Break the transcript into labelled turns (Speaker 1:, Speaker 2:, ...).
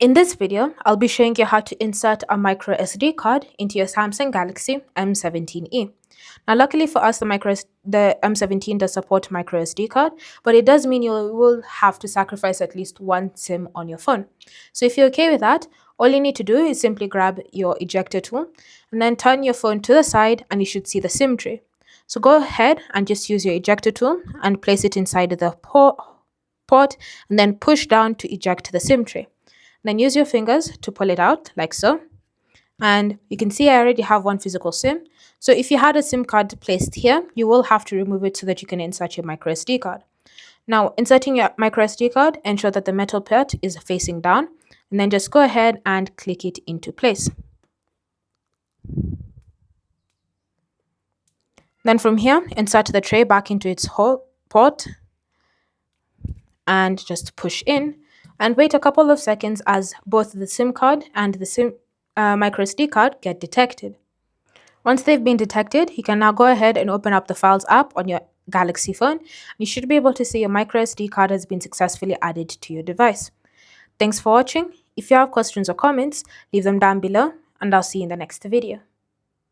Speaker 1: In this video, I'll be showing you how to insert a microSD card into your Samsung Galaxy M17e. Now, luckily for us, the M17 does support microSD card, but it does mean you will have to sacrifice at least one SIM on your phone. So if you're okay with that, all you need to do is simply grab your ejector tool and then turn your phone to the side and you should see the SIM tray. So go ahead and just use your ejector tool and place it inside the port and then push down to eject the SIM tray. Then use your fingers to pull it out like so. And you can see I already have one physical SIM. So if you had a SIM card placed here, you will have to remove it so that you can insert your microSD card. Now, inserting your microSD card, ensure that the metal port is facing down, and then just go ahead and click it into place. Then from here, insert the tray back into its whole port and just push in and wait a couple of seconds as both the SIM card and the microSD card get detected. Once they've been detected, you can now go ahead and open up the Files app on your Galaxy phone. You should be able to see your microSD card has been successfully added to your device. Thanks for watching. If you have questions or comments, leave them down below, and I'll see you in the next video.